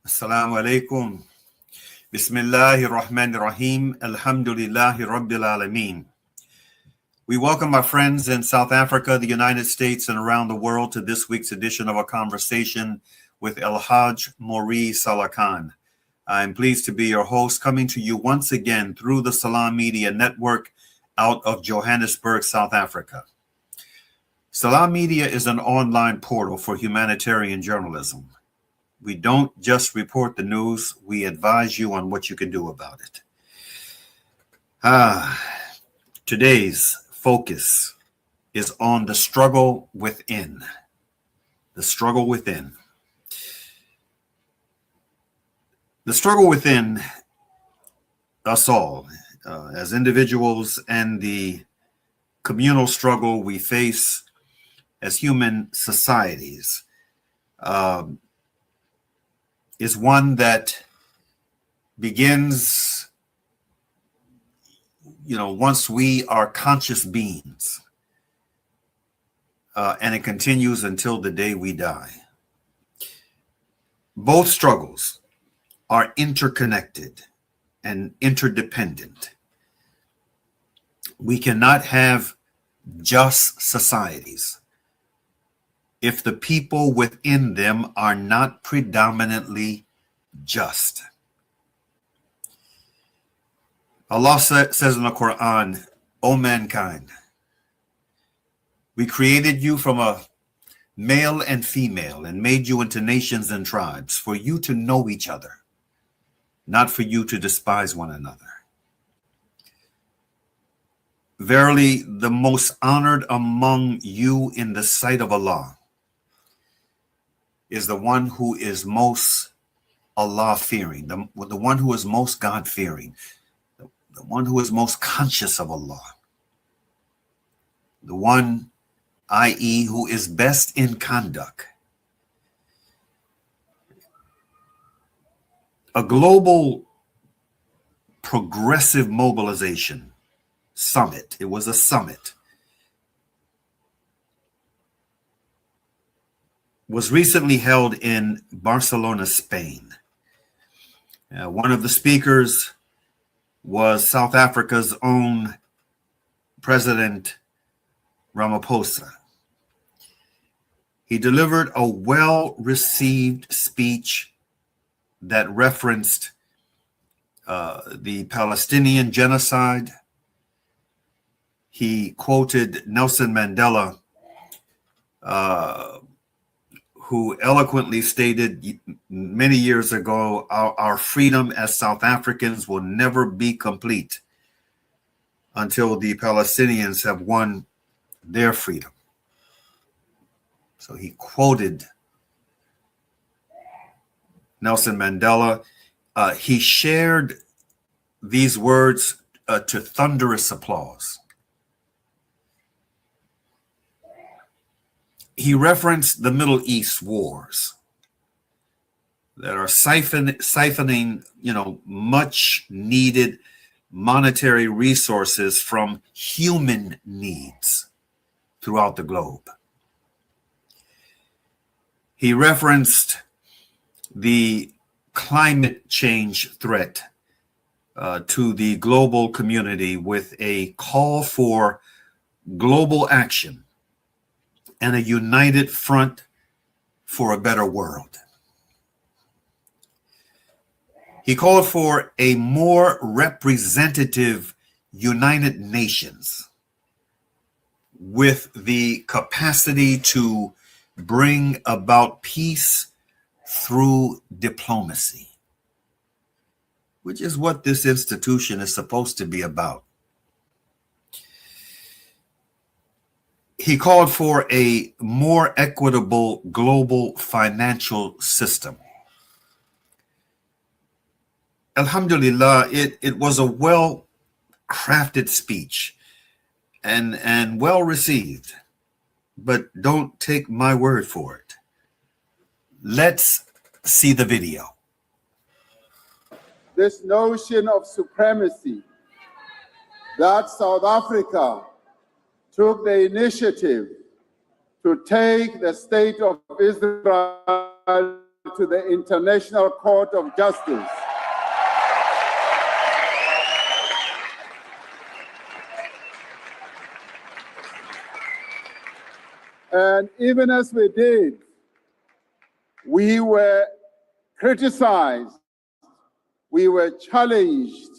Assalamu alaikum. Bismillahir Rahmanir Rahim. Alhamdulillahi Rabbil Alameen. We welcome our friends in South Africa, the United States, and around the world to this week's edition of A Conversation with El-Hajj Mauri Saalakhan. I'm pleased to be your host, coming to you once again through the Salam Media Network out of Johannesburg, South Africa. Salam Media is an online portal for humanitarian journalism. We don't just report the news, we advise you on what you can do about it. Today's focus is on the struggle within. The struggle within. The struggle within us all, as individuals, and the communal struggle we face as human societies, is one that begins, once we are conscious beings, and it continues until the day we die. Both struggles are interconnected and interdependent. We cannot have just societies if the people within them are not predominantly just. Allah says in the Quran, "O mankind, we created you from a male and female and made you into nations and tribes for you to know each other, not for you to despise one another. Verily, the most honored among you in the sight of Allah is the one who is most Allah-fearing, the one who is most God-fearing, the one who is most conscious of Allah, the one, i.e., who is best in conduct." A global progressive mobilization summit, it was a summit, was recently held in Barcelona, Spain. One of the speakers was South Africa's own President Ramaphosa. He delivered a well-received speech that referenced the Palestinian genocide. He quoted Nelson Mandela, who eloquently stated many years ago, our freedom as South Africans will never be complete until the Palestinians have won their freedom. So he quoted Nelson Mandela. He shared these words to thunderous applause. He referenced the Middle East wars that are siphoning, much needed monetary resources from human needs throughout the globe. He referenced the climate change threat to the global community with a call for global action and a united front for a better world. He called for a more representative United Nations with the capacity to bring about peace through diplomacy, which is what this institution is supposed to be about. He called for a more equitable global financial system. Alhamdulillah, it was a well-crafted speech and well received, but don't take my word for it. Let's see the video. This notion of supremacy that South Africa took the initiative to take the state of Israel to the International Court of Justice. And even as we did, we were criticized, we were challenged,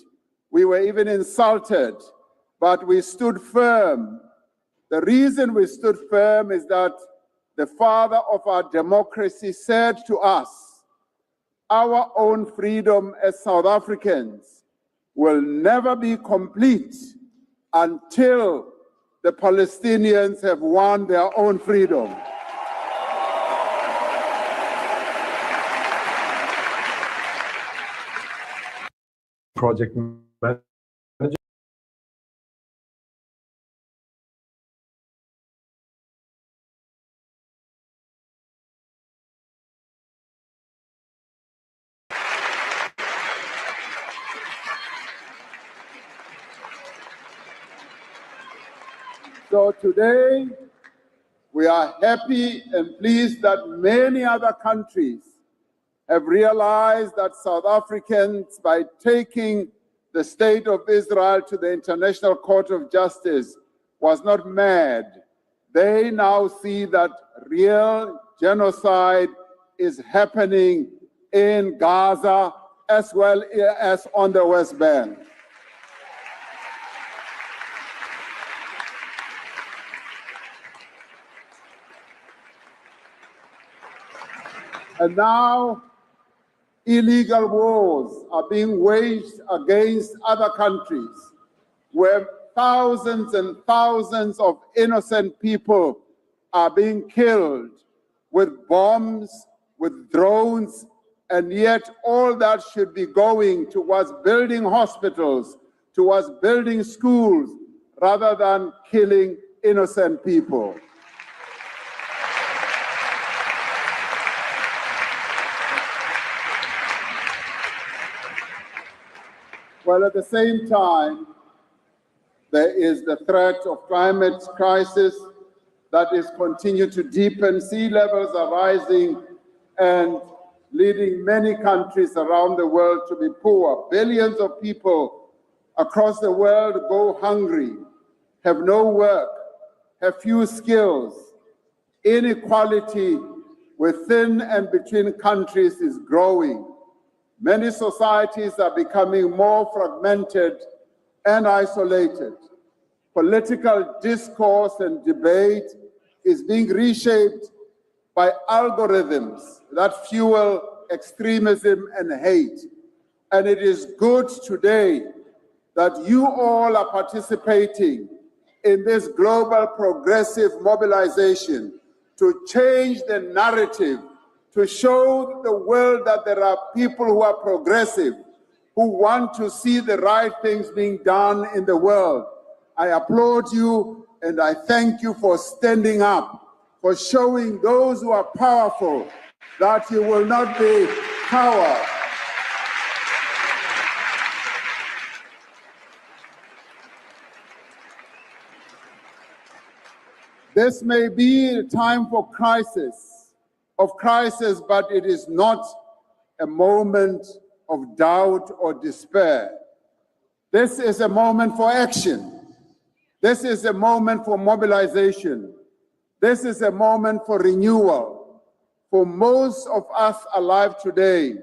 we were even insulted, but we stood firm. The reason we stood firm is that the father of our democracy said to us, our own freedom as South Africans will never be complete until the Palestinians have won their own freedom. Project manager. So today, we are happy and pleased that many other countries have realized that South Africans, by taking the state of Israel to the International Court of Justice, was not mad. They now see that real genocide is happening in Gaza as well as on the West Bank. And now, illegal wars are being waged against other countries, where thousands and thousands of innocent people are being killed with bombs, with drones, and yet all that should be going towards building hospitals, towards building schools, rather than killing innocent people. Well, at the same time, there is the threat of climate crisis that is continuing to deepen. Sea levels are rising and leading many countries around the world to be poor. Billions of people across the world go hungry, have no work, have few skills. Inequality within and between countries is growing. Many societies are becoming more fragmented and isolated. Political discourse and debate is being reshaped by algorithms that fuel extremism and hate. And it is good today that you all are participating in this global progressive mobilization to change the narrative, to show the world that there are people who are progressive, who want to see the right things being done in the world. I applaud you and I thank you for standing up, for showing those who are powerful that you will not be cowards. This may be a time for crisis, but it is not a moment of doubt or despair. This is a moment for action. This is a moment for mobilization. This is a moment for renewal. For most of us alive today,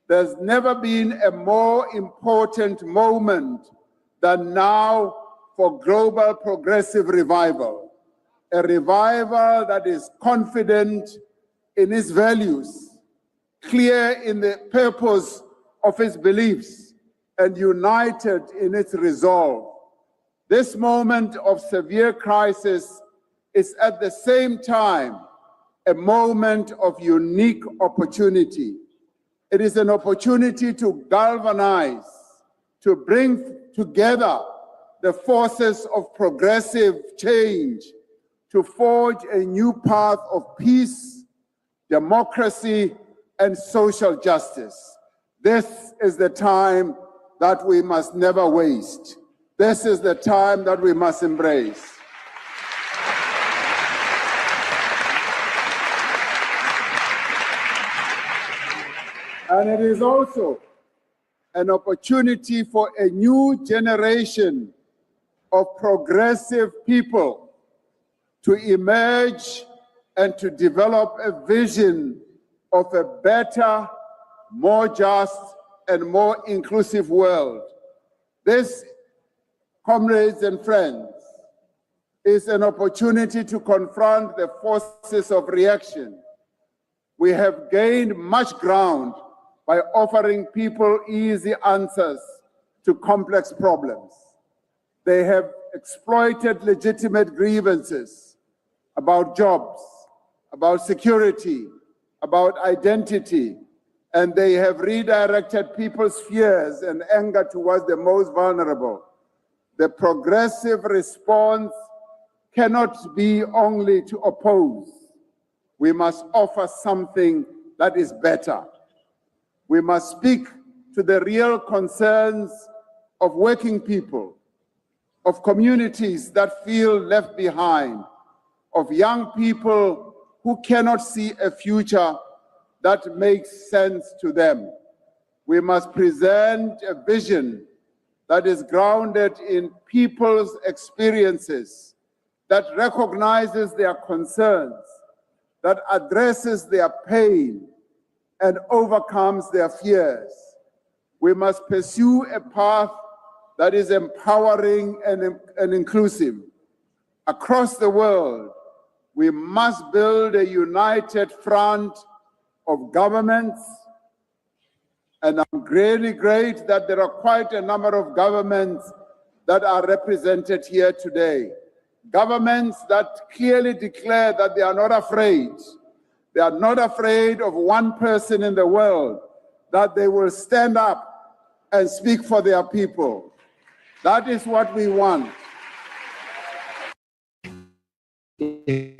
there's never been a more important moment than now for global progressive revival. A revival that is confident in its values, clear in the purpose of its beliefs, and united in its resolve. This moment of severe crisis is at the same time a moment of unique opportunity. It is an opportunity to galvanize, to bring together the forces of progressive change, to forge a new path of peace, democracy, and social justice. This is the time that we must never waste. This is the time that we must embrace. And it is also an opportunity for a new generation of progressive people to emerge and to develop a vision of a better, more just, and more inclusive world. This, comrades and friends, is an opportunity to confront the forces of reaction. We have gained much ground by offering people easy answers to complex problems. They have exploited legitimate grievances about jobs, about security, about identity, and they have redirected people's fears and anger towards the most vulnerable. The progressive response cannot be only to oppose. We must offer something that is better. We must speak to the real concerns of working people, of communities that feel left behind, of young people who cannot see a future that makes sense to them. We must present a vision that is grounded in people's experiences, that recognizes their concerns, that addresses their pain and overcomes their fears. We must pursue a path that is empowering and inclusive. Across the world, we must build a united front of governments, and I'm really great that there are quite a number of governments that are represented here today. Governments that clearly declare that they are not afraid. They are not afraid of one person in the world, that they will stand up and speak for their people. That is what we want. It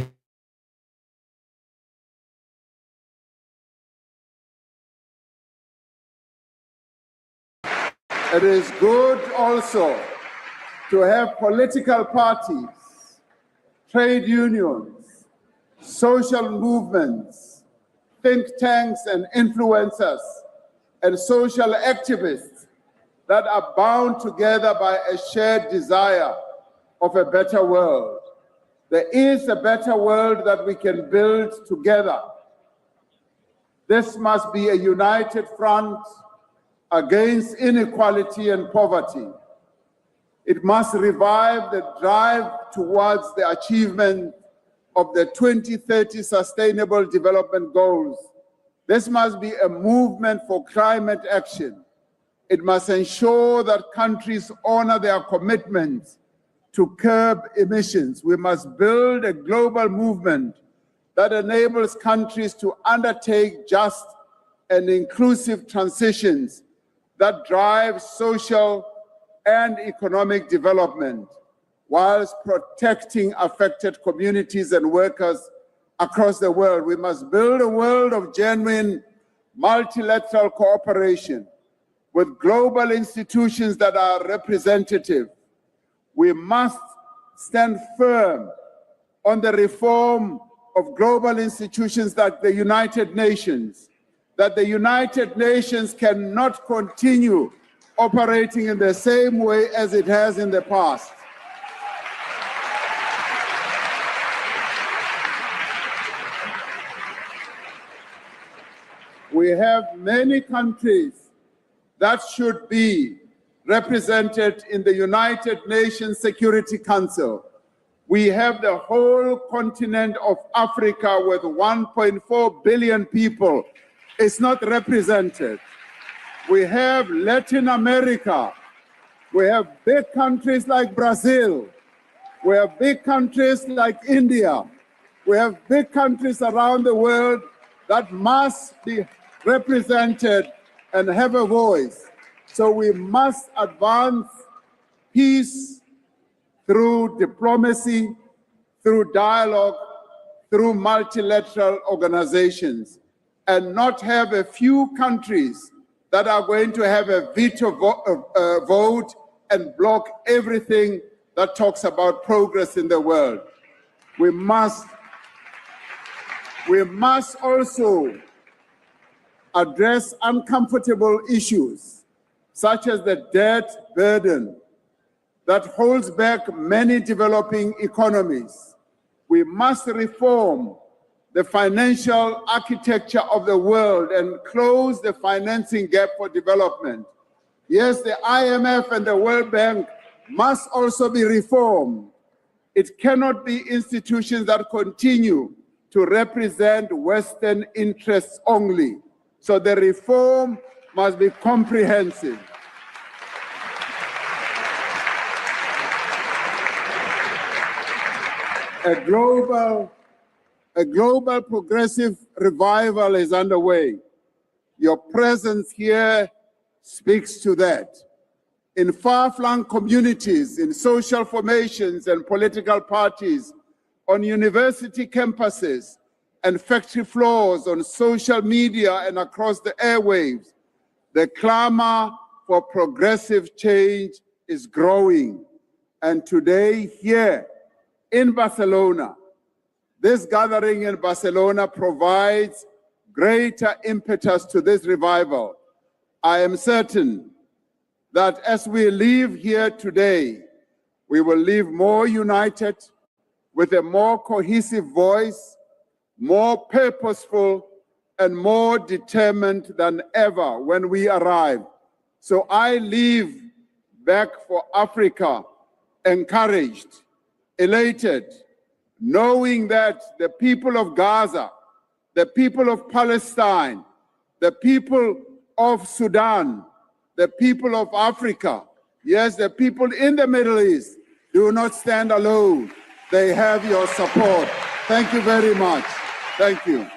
is good also to have political parties, trade unions, social movements, think tanks and influencers, and social activists that are bound together by a shared desire of a better world. There is a better world that we can build together. This must be a united front against inequality and poverty. It must revive the drive towards the achievement of the 2030 Sustainable Development Goals. This must be a movement for climate action. It must ensure that countries honor their commitments to curb emissions. We must build a global movement that enables countries to undertake just and inclusive transitions that drive social and economic development, whilst protecting affected communities and workers across the world. We must build a world of genuine multilateral cooperation with global institutions that are representative. We must stand firm on the reform of global institutions like the United Nations, that the United Nations cannot continue operating in the same way as it has in the past. We have many countries that should be represented in the United Nations Security Council. We have the whole continent of Africa with 1.4 billion people. It's not represented. We have Latin America. We have big countries like Brazil. We have big countries like India. We have big countries around the world that must be represented and have a voice. So we must advance peace through diplomacy, through dialogue, through multilateral organizations, and not have a few countries that are going to have a veto vote and block everything that talks about progress in the world. We must also address uncomfortable issues such as the debt burden that holds back many developing economies. We must reform the financial architecture of the world and close the financing gap for development. Yes, the IMF and the World Bank must also be reformed. It cannot be institutions that continue to represent Western interests only. So the reform must be comprehensive. A global progressive revival is underway. Your presence here speaks to that. In far-flung communities, in social formations and political parties, on university campuses and factory floors, on social media and across the airwaves, the clamor for progressive change is growing. And today, here in Barcelona, this gathering in Barcelona provides greater impetus to this revival. I am certain that as we leave here today, we will leave more united, with a more cohesive voice, more purposeful, and more determined than ever when we arrive. So I leave back for Africa encouraged, elated, knowing that the people of Gaza, the people of Palestine, the people of Sudan, the people of Africa, yes, the people in the Middle East do not stand alone. They have your support. Thank you very much. Thank you.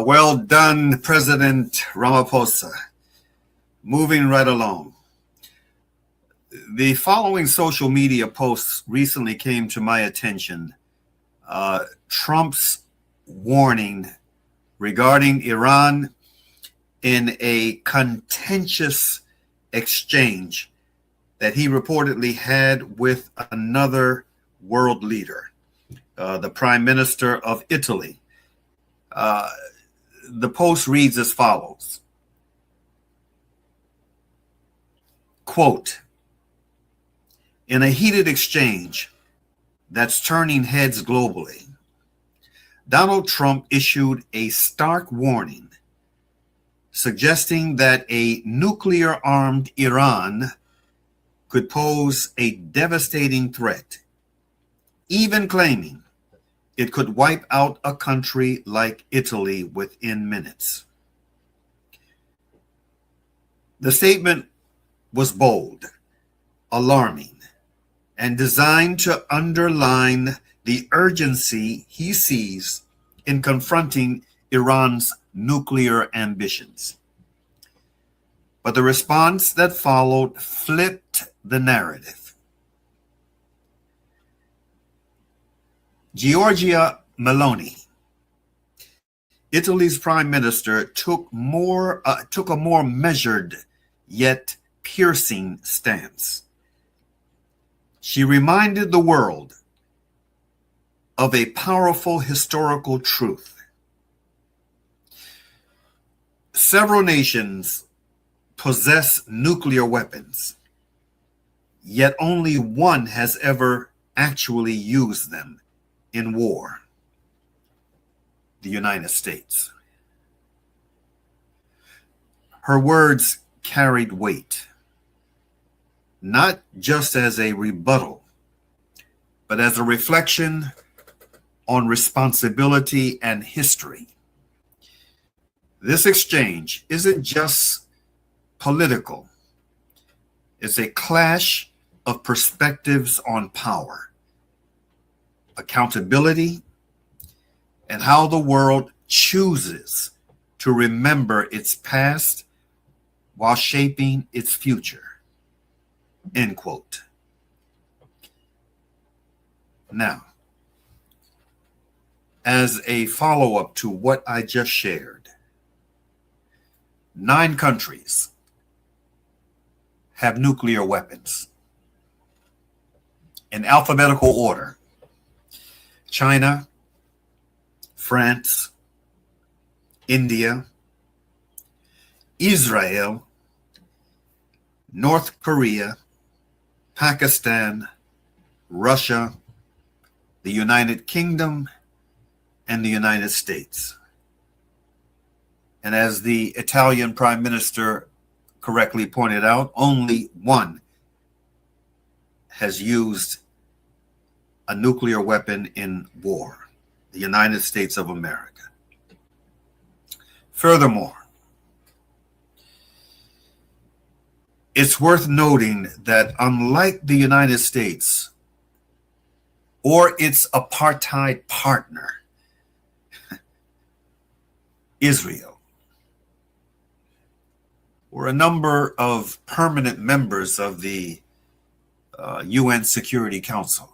Well done, President Ramaphosa. Moving right along. The following social media posts recently came to my attention. Trump's warning regarding Iran in a contentious exchange that he reportedly had with another world leader, the Prime Minister of Italy. The post reads as follows. Quote, in a heated exchange that's turning heads globally, Donald Trump issued a stark warning suggesting that a nuclear-armed Iran could pose a devastating threat, even claiming it could wipe out a country like Italy within minutes. The statement was bold, alarming, and designed to underline the urgency he sees in confronting Iran's nuclear ambitions. But the response that followed flipped the narrative. Giorgia Meloni, Italy's prime minister, took a more measured yet piercing stance. She reminded the world of a powerful historical truth. Several nations possess nuclear weapons, yet only one has ever actually used them in war: the United States. Her words carried weight, not just as a rebuttal, but as a reflection on responsibility and history. This exchange isn't just political. It's a clash of perspectives on power, accountability, and how the world chooses to remember its past while shaping its future. End quote. Now, as a follow-up to what I just shared, 9 countries have nuclear weapons. In alphabetical order: China, France, India, Israel, North Korea, Pakistan, Russia, the United Kingdom, and the United States. And as the Italian Prime Minister correctly pointed out, only one has used a nuclear weapon in war: the United States of America. Furthermore, it's worth noting that unlike the United States or its apartheid partner, Israel, or a number of permanent members of the UN Security Council.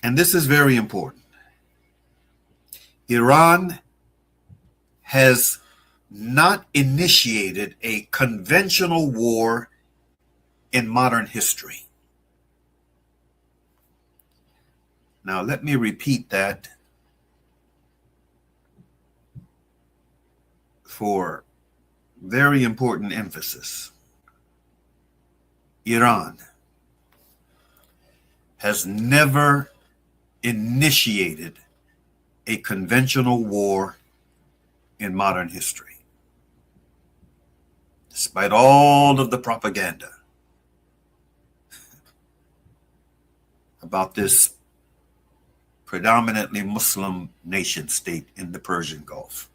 And this is very important. Iran has not initiated a conventional war in modern history. Now, let me repeat that for very important emphasis. Iran has never initiated a conventional war in modern history, despite all of the propaganda about this predominantly Muslim nation state in the Persian Gulf.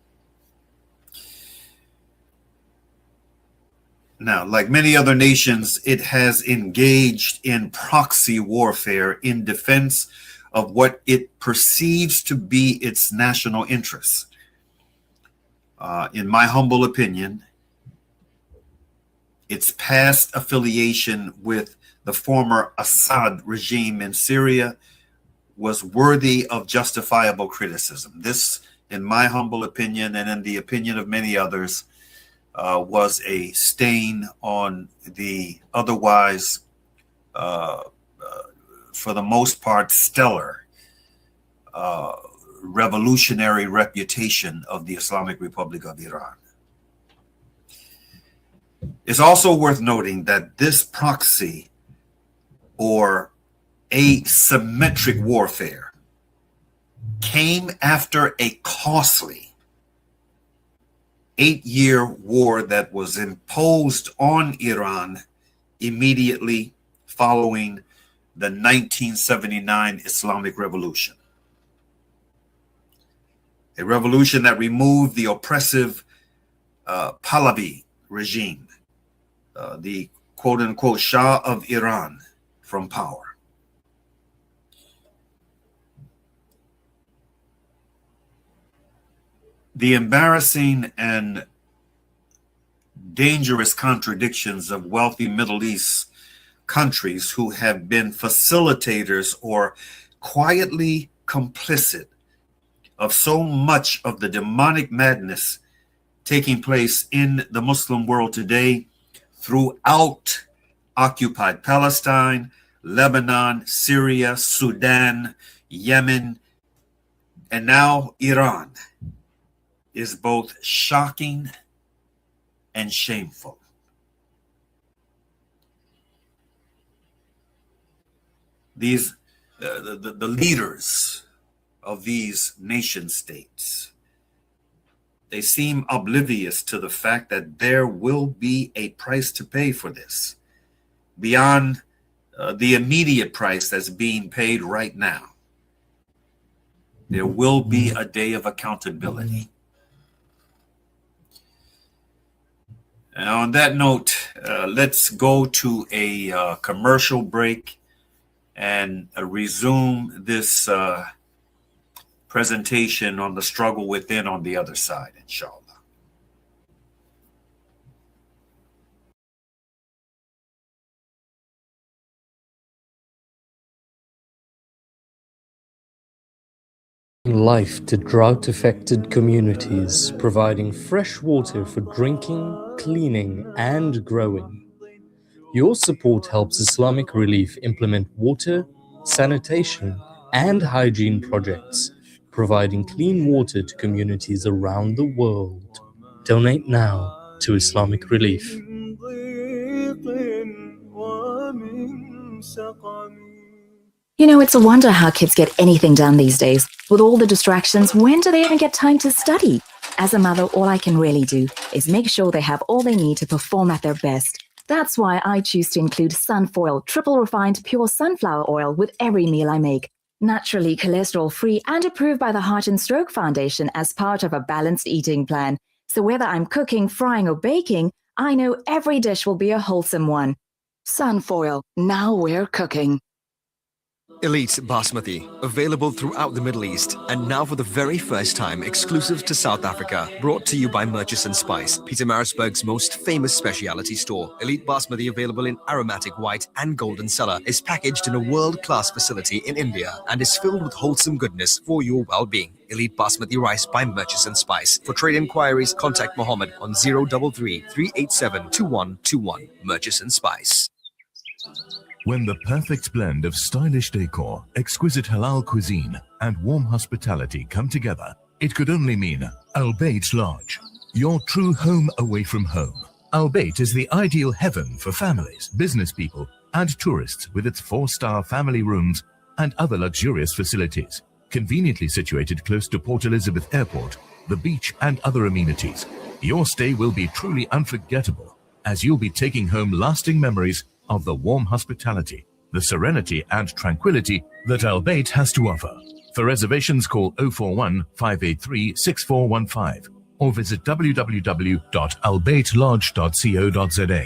Now, like many other nations, it has engaged in proxy warfare in defense of what it perceives to be its national interests. In my humble opinion, its past affiliation with the former Assad regime in Syria was worthy of justifiable criticism. This, in my humble opinion, and in the opinion of many others, was a stain on the otherwise, for the most part, stellar revolutionary reputation of the Islamic Republic of Iran. It's also worth noting that this proxy or asymmetric warfare came after a costly 8-year war that was imposed on Iran immediately following the 1979 Islamic Revolution. A revolution that removed the oppressive Pahlavi regime, the quote-unquote Shah of Iran, from power. The embarrassing and dangerous contradictions of wealthy Middle East countries who have been facilitators or quietly complicit of so much of the demonic madness taking place in the Muslim world today throughout occupied Palestine, Lebanon, Syria, Sudan, Yemen, and now Iran, is both shocking and shameful. These the leaders of these nation states, they seem oblivious to the fact that there will be a price to pay for this, beyond the immediate price that's being paid right now. There will be a day of accountability. And on that note, let's go to a commercial break and resume this presentation on the struggle within on the other side, inshallah. Life to drought-affected communities, providing fresh water for drinking cleaning, and growing. Your support helps Islamic Relief implement water, sanitation, and hygiene projects, providing clean water to communities around the world. Donate now to Islamic Relief. You know, it's a wonder how kids get anything done these days. With all the distractions, when do they even get time to study? As a mother, all I can really do is make sure they have all they need to perform at their best. That's why I choose to include Sunfoil, triple refined pure sunflower oil with every meal I make. Naturally cholesterol-free and approved by the Heart and Stroke Foundation as part of a balanced eating plan. So whether I'm cooking, frying, or baking, I know every dish will be a wholesome one. Sunfoil, now we're cooking. Elite Basmati, available throughout the Middle East, and now for the very first time exclusive to South Africa, brought to you by Murchison Spice, Pietermaritzburg's most famous specialty store. Elite Basmati, available in aromatic white and golden cellar, is packaged in a world-class facility in India and is filled with wholesome goodness for your well-being. Elite Basmati rice by Murchison Spice. For trade inquiries, contact Mohammed on 033 387 2121. Murchison Spice. When the perfect blend of stylish decor, exquisite halal cuisine, and warm hospitality come together, it could only mean Al-Bayt Lodge, your true home away from home. Al-Bayt is the ideal heaven for families, business people, and tourists with its 4-star family rooms and other luxurious facilities. Conveniently situated close to Port Elizabeth Airport, the beach, and other amenities, your stay will be truly unforgettable as you'll be taking home lasting memories of the warm hospitality, the serenity and tranquility that Al-Bayt has to offer. For reservations, call 041 583 6415 or visit www.albaytlodge.co.za.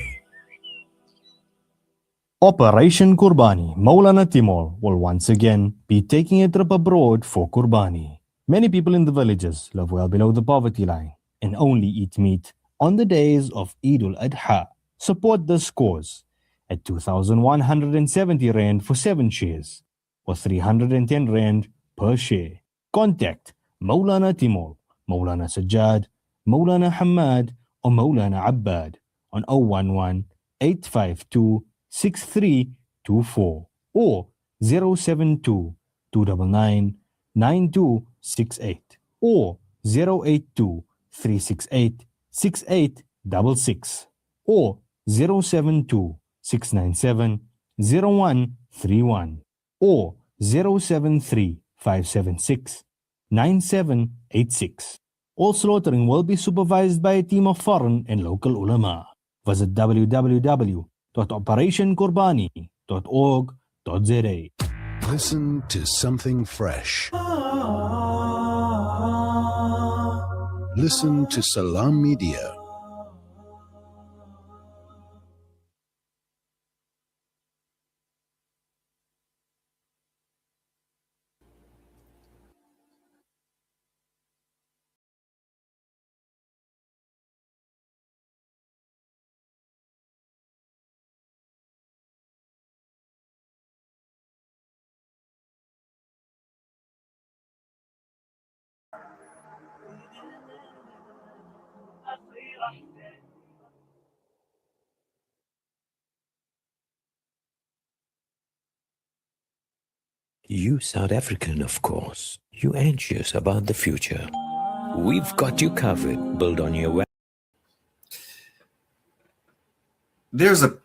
Operation Kurbani Maulana Timur will once again be taking a trip abroad for Kurbani. Many people in the villages live well below the poverty line and only eat meat on the days of Eid al-Adha. Support this cause at 2,170 Rand for 7 shares or 310 Rand per share. Contact Maulana Timur, Maulana Sajjad, Maulana Hamad or Maulana Abbad on 011 852 6324 or 072 299 9268 or 082 368 6866 or 072 697 0131 or 073 576 9786. All slaughtering will be supervised by a team of foreign and local ulama. Visit www.operationkurbani.org.za. Listen to something fresh. Listen to Salam Media. You South African, of course. You anxious about the future. We've got you covered. Build on your There's a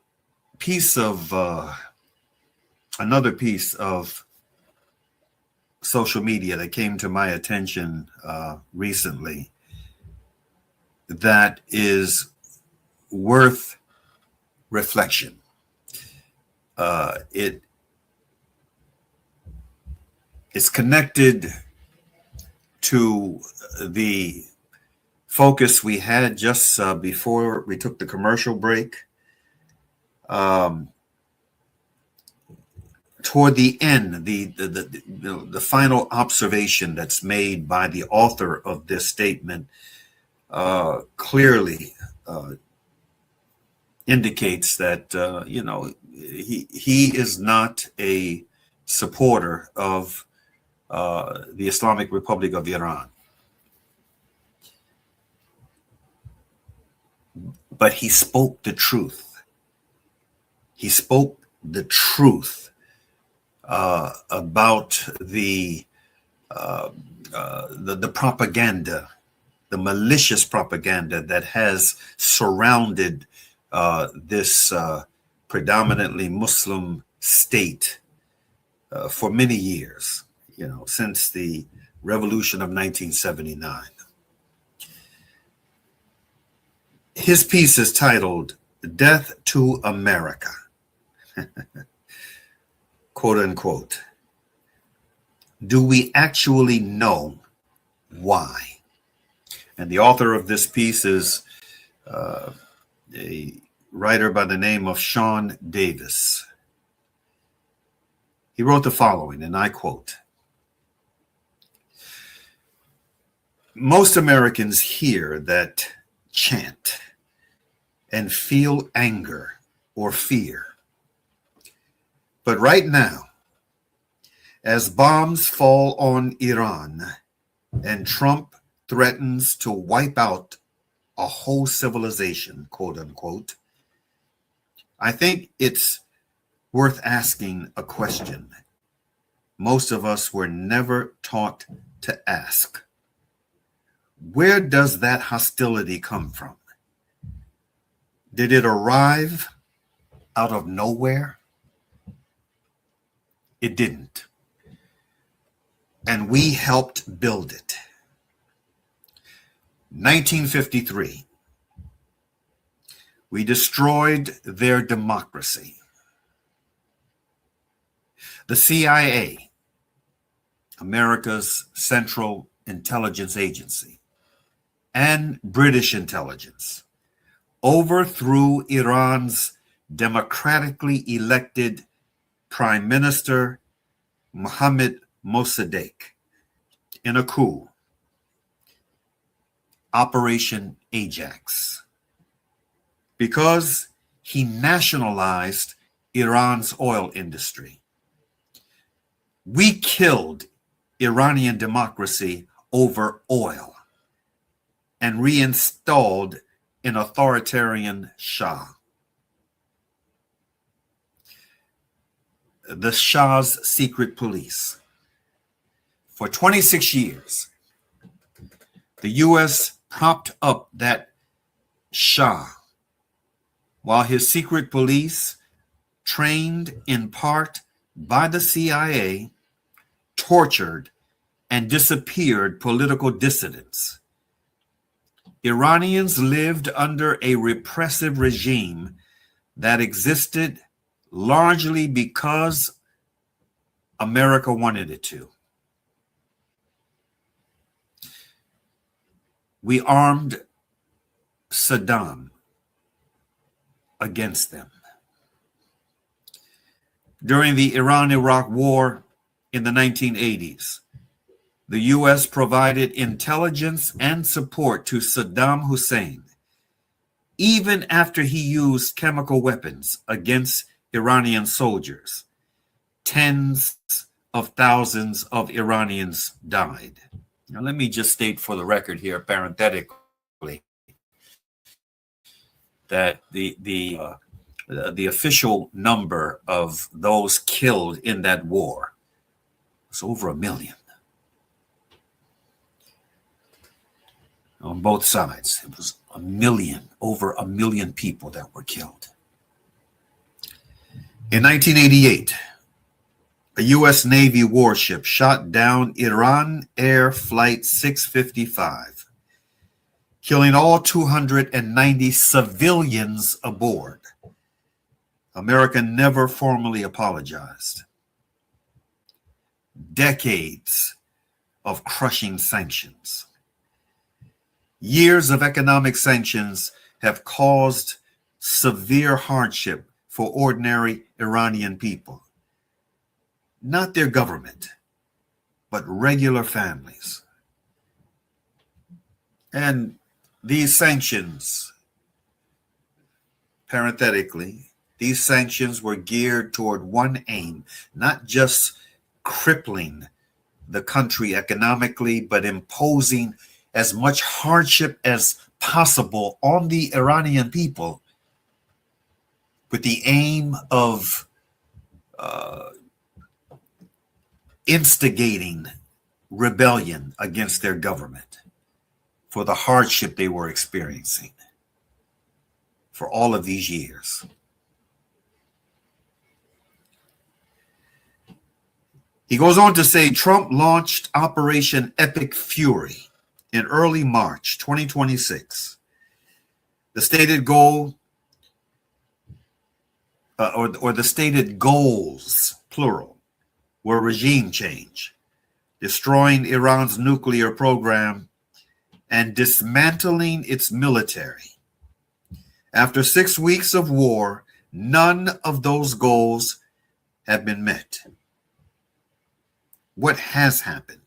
piece of another piece of social media that came to my attention recently that is worth reflection. It's connected to the focus we had just before we took the commercial break. Toward the end, the final observation that's made by the author of this statement clearly indicates that he is not a supporter of the Islamic Republic of Iran. but he spoke the truth. He spoke the truth about the propaganda, the malicious propaganda that has surrounded this predominantly Muslim state for many years, since the revolution of 1979. His piece is titled "Death to America," quote unquote. Do we actually know why? And the author of this piece is a writer by the name of Sean Davis. He wrote the following, and I quote, "Most Americans hear that chant and feel anger or fear. But right now, as bombs fall on Iran and Trump threatens to wipe out a whole civilization, quote unquote, I think it's worth asking a question most of us were never taught to ask. Where does that hostility come from? Did it arrive out of nowhere? It didn't. And we helped build it. 1953, we destroyed their democracy. The CIA, America's Central Intelligence Agency, and British intelligence overthrew Iran's democratically elected Prime Minister Mohammad Mossadegh in a coup, Operation Ajax, because he nationalized Iran's oil industry. We killed Iranian democracy over oil and reinstalled an authoritarian Shah. The Shah's secret police. For 26 years, the U.S. propped up that Shah while his secret police, trained in part by the CIA, tortured and disappeared political dissidents. Iranians lived under a repressive regime that existed largely because America wanted it to. We armed Saddam against them. During the Iran-Iraq War in the 1980s, the U.S. provided intelligence and support to Saddam Hussein, even after he used chemical weapons against Iranian soldiers. Tens of thousands of Iranians died. Now, let me just state for the record here, parenthetically, that the official number of those killed in that war was over 1 million. On both sides, it was 1 million, over 1 million people that were killed. In 1988, a U.S. Navy warship shot down Iran Air Flight 655, killing all 290 civilians aboard. America never formally apologized. Decades of crushing sanctions. Years of economic sanctions have caused severe hardship for ordinary Iranian people. Not their government, but regular families. And these sanctions, parenthetically, these sanctions were geared toward one aim, not just crippling the country economically, but imposing as much hardship as possible on the Iranian people with the aim of instigating rebellion against their government for the hardship they were experiencing for all of these years. He goes on to say Trump launched Operation Epic Fury in early March 2026. The stated goal, or the stated goals, plural, were regime change, destroying Iran's nuclear program, and dismantling its military. After 6 weeks of war, none of those goals have been met. What has happened?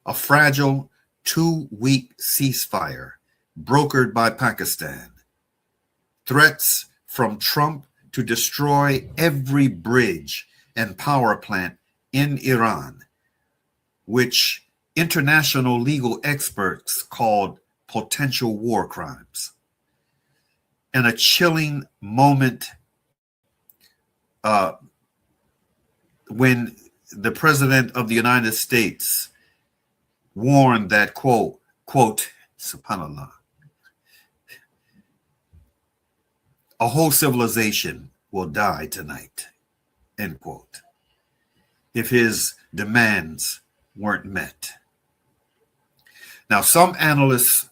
A fragile 2-week ceasefire brokered by Pakistan. Threats from Trump to destroy every bridge and power plant in Iran, which international legal experts called potential war crimes. And a chilling moment when the President of the United States warned that, quote, subhanAllah, a whole civilization will die tonight, end quote, if his demands weren't met. Now, some analysts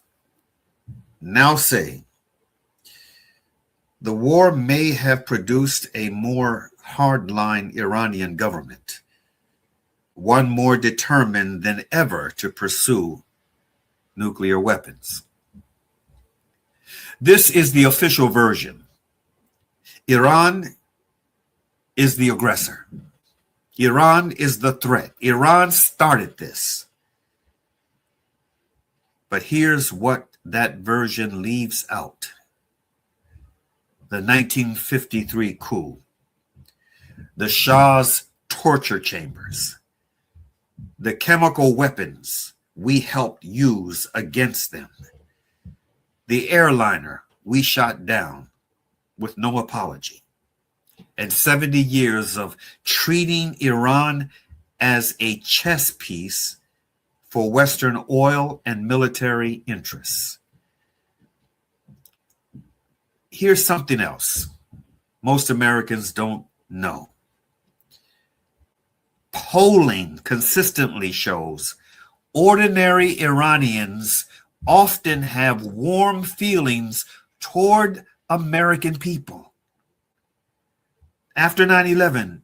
now say the war may have produced a more hardline Iranian government, one more determined than ever to pursue nuclear weapons. This is the official version. Iran is the aggressor. Iran is the threat. Iran started this. But here's what that version leaves out. The 1953 coup, the Shah's torture chambers, the chemical weapons we helped use against them, the airliner we shot down with no apology, and 70 years of treating Iran as a chess piece for Western oil and military interests. Here's something else most Americans don't know. Polling consistently shows ordinary Iranians often have warm feelings toward American people. After 9/11,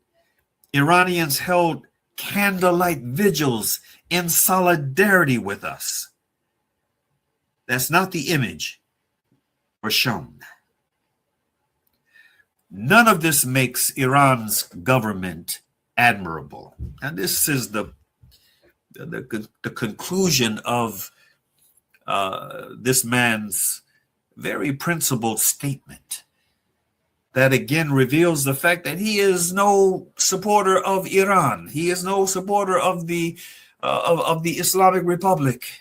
Iranians held candlelight vigils in solidarity with us. That's not the image we're shown. None of this makes Iran's government admirable. And this is the conclusion of this man's very principled statement that again reveals the fact that he is no supporter of Iran. He is no supporter of the Islamic Republic.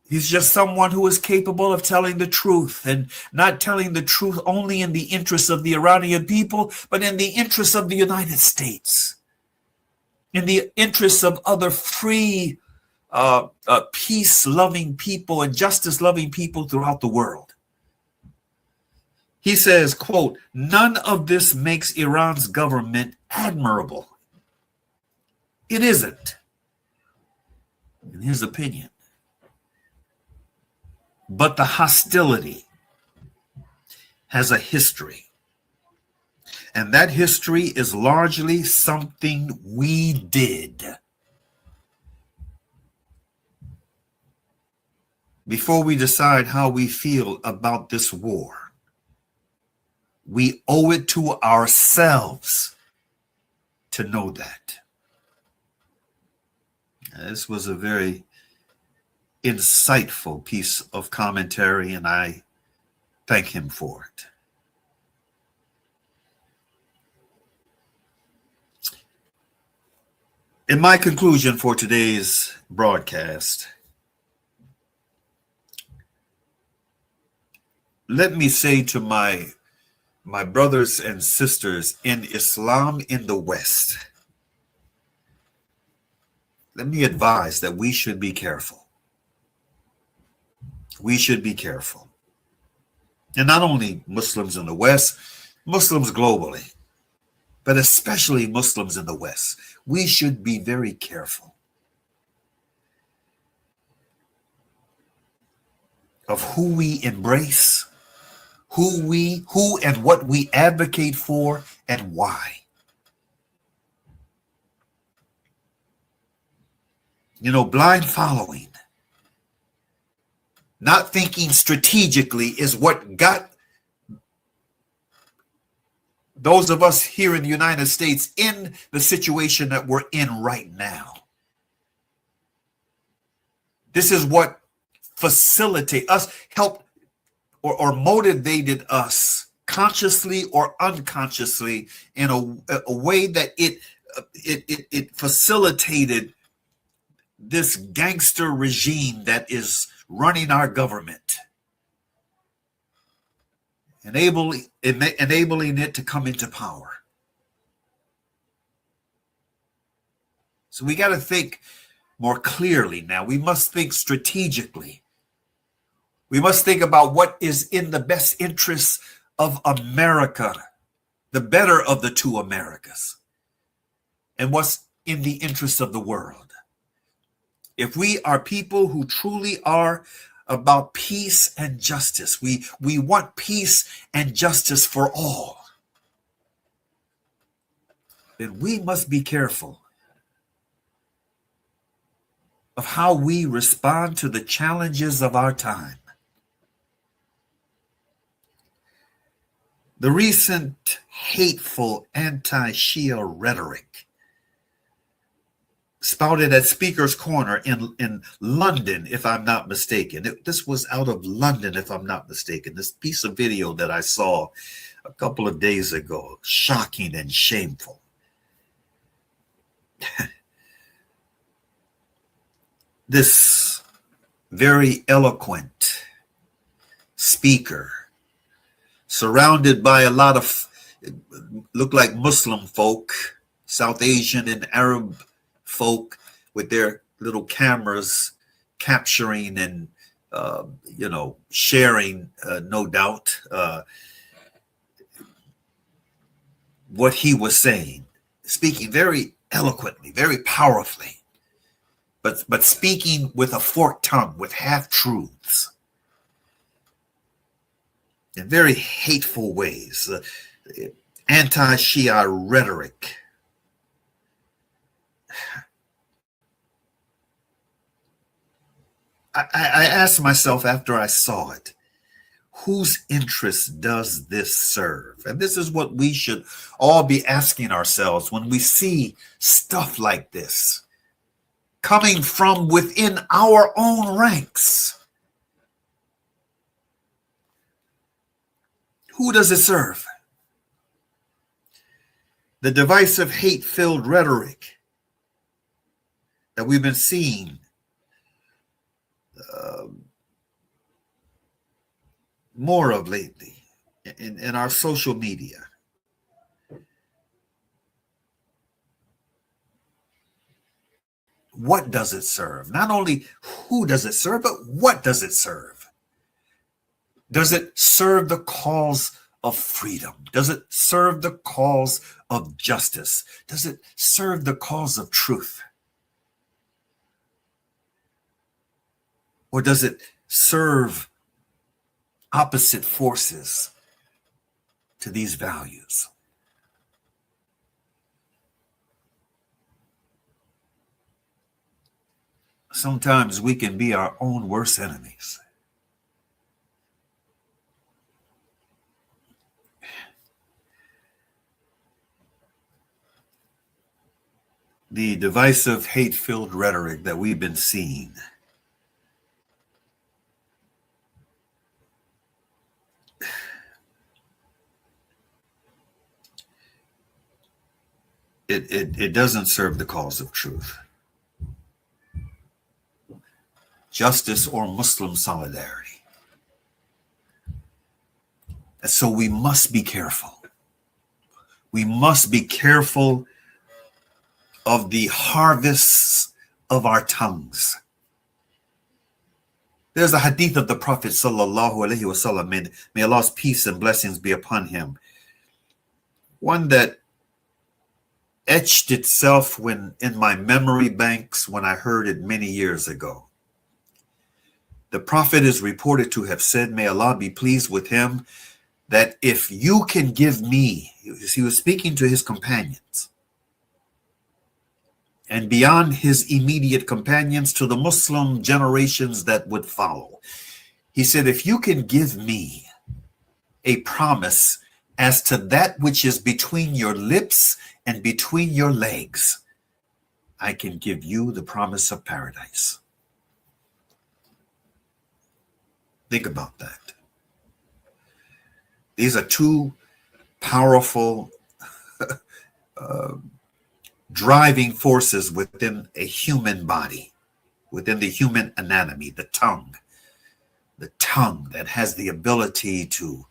He's just someone who is capable of telling the truth, and not telling the truth only in the interests of the Iranian people, but in the interests of the United States, in the interests of other free, peace-loving people and justice-loving people throughout the world. He says, quote, none of this makes Iran's government admirable. It isn't, in his opinion. But the hostility has a history. And that history is largely something we did. Before we decide how we feel about this war, we owe it to ourselves to know that. This was a very insightful piece of commentary, and I thank him for it. In my conclusion for today's broadcast, let me say to my brothers and sisters in Islam in the West, let me advise that we should be careful. We should be careful. And not only Muslims in the West, Muslims globally, but especially Muslims in the West. We should be very careful of who we embrace, who and what we advocate for, and why. You know, blind following, not thinking strategically is what got those of us here in the United States in the situation that we're in right now. This is what facilitated us, helped or motivated us consciously or unconsciously in a way that it facilitated this gangster regime that is running our government, enabling it to come into power. So we got to think more clearly now. We must think strategically. We must think about what is in the best interests of America, the better of the two Americas, and what's in the interest of the world. If we are people who truly are about peace and justice, we want peace and justice for all, then we must be careful of how we respond to the challenges of our time. The recent hateful anti-Shia rhetoric spouted at Speaker's Corner in London, if I'm not mistaken. This was out of London, if I'm not mistaken. This piece of video that I saw a couple of days ago, shocking and shameful. This very eloquent speaker, surrounded by a lot of, look like Muslim folk, South Asian and Arab folk with their little cameras capturing and, sharing, no doubt, what he was saying, speaking very eloquently, very powerfully, but speaking with a forked tongue, with half-truths, in very hateful ways, anti-Shia rhetoric. I asked myself after I saw it, whose interest does this serve? And this is what we should all be asking ourselves when we see stuff like this coming from within our own ranks. Who does it serve? The divisive, hate-filled rhetoric that we've been seeing more of lately in our social media. What does it serve? Not only who does it serve, but what does it serve? Does it serve the cause of freedom? Does it serve the cause of justice? Does it serve the cause of truth? Or does it serve opposite forces to these values? Sometimes we can be our own worst enemies. The divisive, hate-filled rhetoric that we've been seeing it doesn't serve the cause of truth, justice, or Muslim solidarity. And so we must be careful. We must be careful of the harvests of our tongues. There's a hadith of the Prophet sallallahu alaihi wasallam, may Allah's peace and blessings be upon him. One that etched itself in my memory banks when I heard it many years ago. The Prophet is reported to have said, may Allah be pleased with him, that if you can give me, he was speaking to his companions, and beyond his immediate companions to the Muslim generations that would follow. He said, if you can give me a promise as to that which is between your lips and between your legs, I can give you the promise of paradise. Think about that. These are two powerful driving forces within a human body, within the human anatomy, the tongue that has the ability to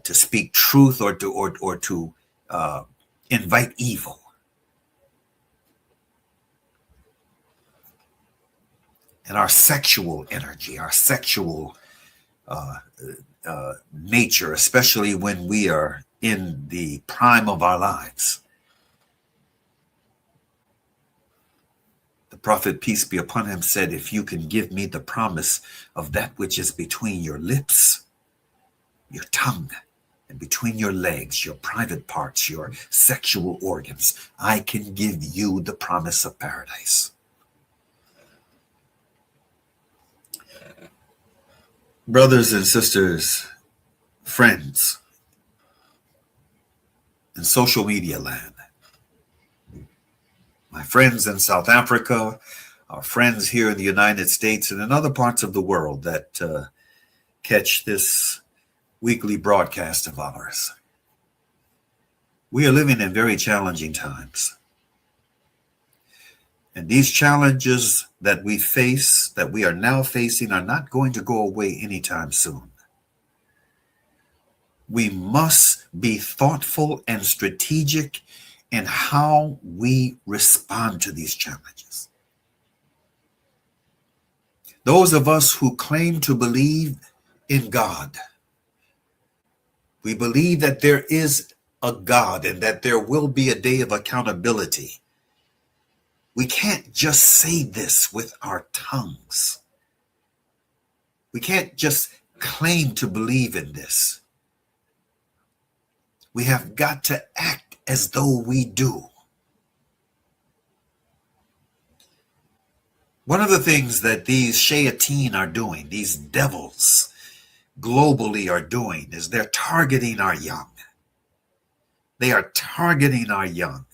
speak truth or to invite evil. And our sexual energy, our sexual nature, especially when we are in the prime of our lives. The Prophet, peace be upon him, said, if you can give me the promise of that which is between your lips, your tongue, and between your legs, your private parts, your sexual organs, I can give you the promise of paradise. Brothers and sisters, friends, in social media land, my friends in South Africa, our friends here in the United States and in other parts of the world that catch this weekly broadcast of ours. We are living in very challenging times. And these challenges that we face, that we are now facing, are not going to go away anytime soon. We must be thoughtful and strategic in how we respond to these challenges. Those of us who claim to believe in God, we believe that there is a God and that there will be a day of accountability. We can't just say this with our tongues. We can't just claim to believe in this. We have got to act as though we do. One of the things that these shayateen are doing, these devils globally are doing, is they're targeting our young. They are targeting our young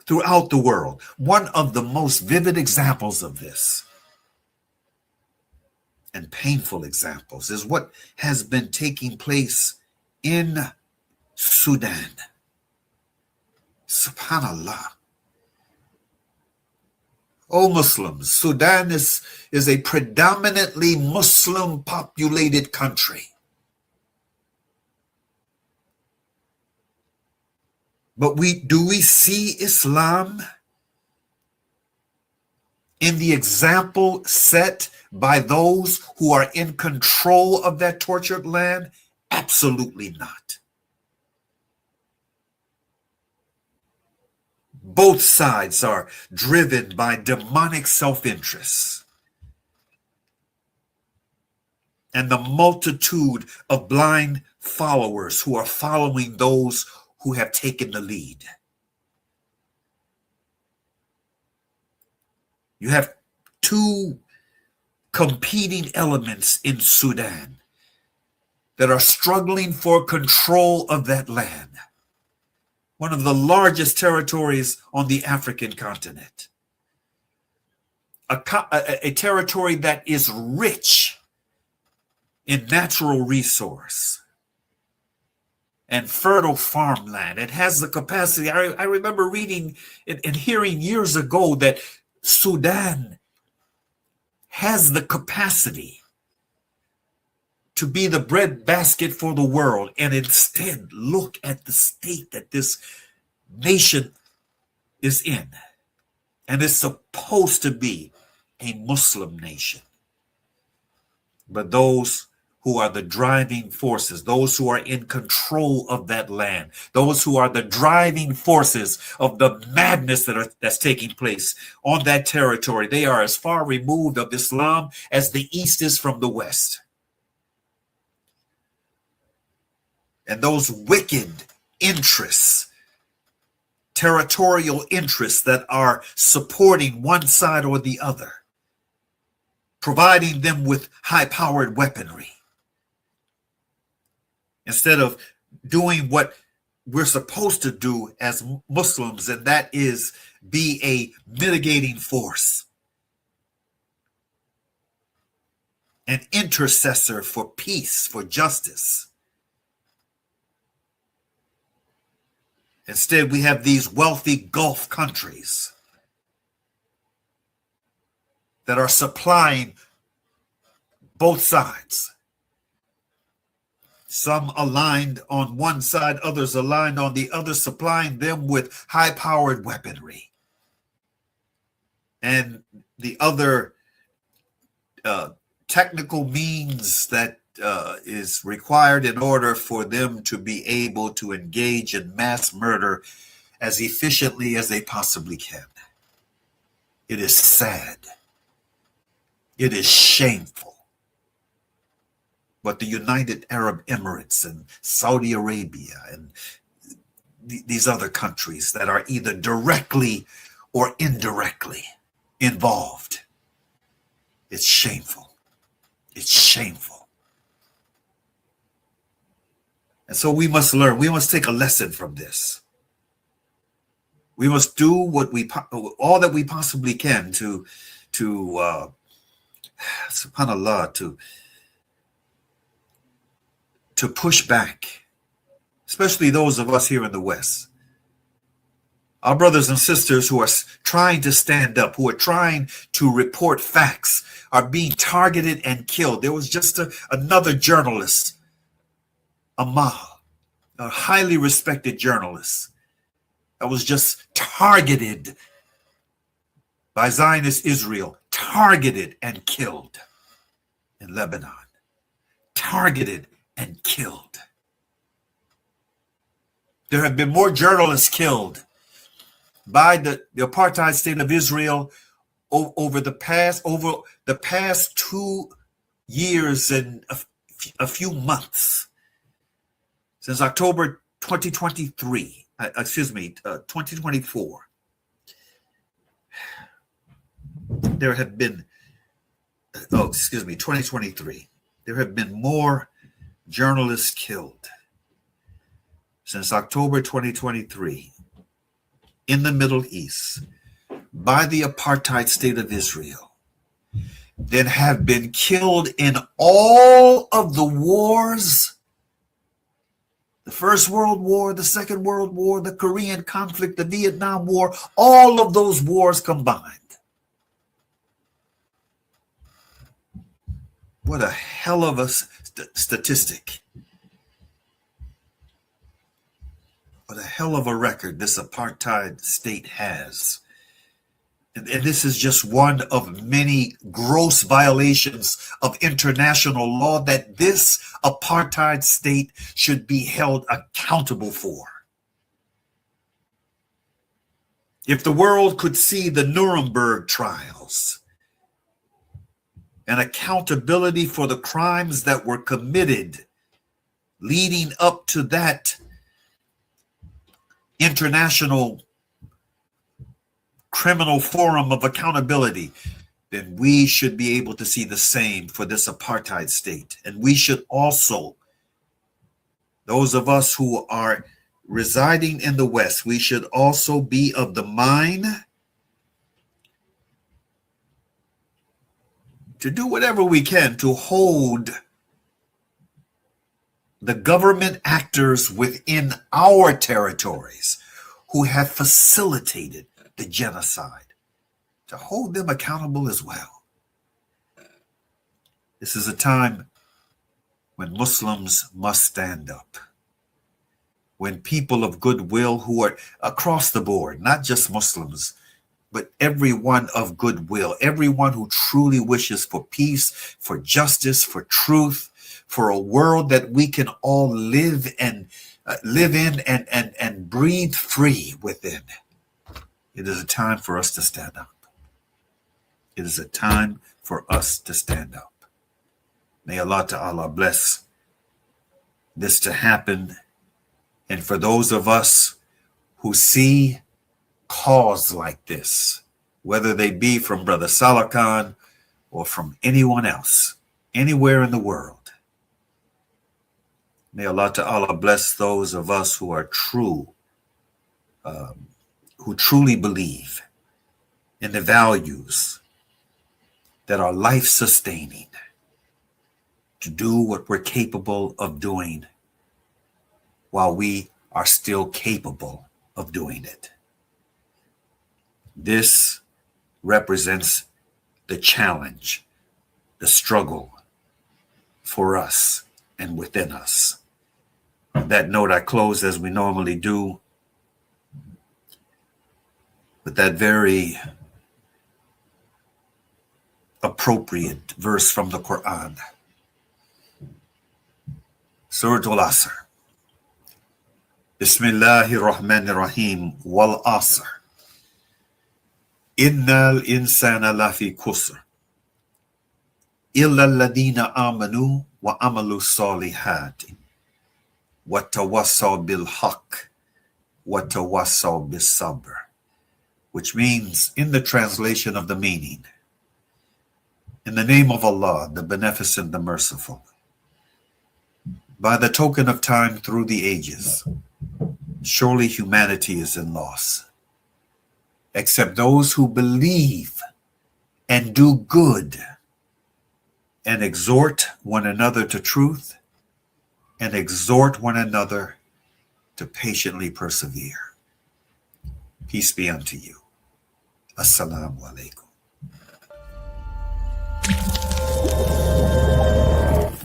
throughout the world. One of the most vivid examples of this, and painful examples, is what has been taking place in Sudan. Subhanallah. Oh, Muslims, Sudan is a predominantly Muslim populated country. But do we see Islam in the example set by those who are in control of that tortured land? Absolutely not. Both sides are driven by demonic self-interest and the multitude of blind followers who are following those who have taken the lead. You have two competing elements in Sudan that are struggling for control of that land. One of the largest territories on the African continent. A territory that is rich in natural resource and fertile farmland. It has the capacity. I remember reading and hearing years ago that Sudan has the capacity to be the breadbasket for the world, and instead look at the state that this nation is in. And it's supposed to be a Muslim nation. But those who are the driving forces, those who are in control of that land, those who are the driving forces of the madness that's taking place on that territory, they are as far removed of Islam as the East is from the West. And those wicked interests, territorial interests that are supporting one side or the other, providing them with high-powered weaponry, instead of doing what we're supposed to do as Muslims, and that is be a mitigating force, an intercessor for peace, for justice. Instead, we have these wealthy Gulf countries that are supplying both sides. Some aligned on one side, others aligned on the other, supplying them with high-powered weaponry. And the other technical means that is required in order for them to be able to engage in mass murder as efficiently as they possibly can. It is sad. It is shameful. But the United Arab Emirates and Saudi Arabia and these other countries that are either directly or indirectly involved, it's shameful. It's shameful. And so we must learn. We must take a lesson from this. We must do all that we possibly can to subhanAllah, to push back, especially those of us here in the West. Our brothers and sisters who are trying to stand up, who are trying to report facts, are being targeted and killed. There was just another journalist, Amal, a highly respected journalist, that was just targeted by Zionist Israel, targeted and killed in Lebanon, targeted and killed. There have been more journalists killed by the apartheid state of Israel over the past 2 years and a few months, since October 2024. There have been 2023. There have been more journalists killed since October 2023 in the Middle East by the apartheid state of Israel than have been killed in all of the wars, the First World War, the Second World War, the Korean conflict, the Vietnam War, all of those wars combined. What a hell of a statistic. What a hell of a record this apartheid state has. And this is just one of many gross violations of international law that this apartheid state should be held accountable for. If the world could see the Nuremberg trials and accountability for the crimes that were committed leading up to that international criminal forum of accountability, then we should be able to see the same for this apartheid state. And we should also, those of us who are residing in the West, we should also be of the mind to do whatever we can to hold the government actors within our territories who have facilitated the genocide, to hold them accountable as well. This is a time when Muslims must stand up, when people of goodwill who are across the board, not just Muslims, but everyone of goodwill, everyone who truly wishes for peace, for justice, for truth, for a world that we can all live in and breathe free within. It is a time for us to stand up. It is a time for us to stand up. May Allah Ta'ala bless this to happen. And for those of us who see cause like this, whether they be from Brother Saalakhan or from anyone else, anywhere in the world, may Allah Ta'ala bless those of us who are true, who truly believe in the values that are life-sustaining, to do what we're capable of doing while we are still capable of doing it. This represents the challenge, the struggle for us and within us. On that note, I close as we normally do with that very appropriate verse from the Quran. Surah Al-Asr. Bismillahir Rahmanir Rahim. Wal Asr. Innal insana lafi khusr. Illa alladhina amanu wa amalu salihati. Wa tawassaw bil haqq. Wa tawassaw bis sabr. Which means, in the translation of the meaning, in the name of Allah, the Beneficent, the Merciful, by the token of time through the ages, surely humanity is in loss, except those who believe and do good and exhort one another to truth and exhort one another to patiently persevere. Peace be unto you. Assalamu alaikum.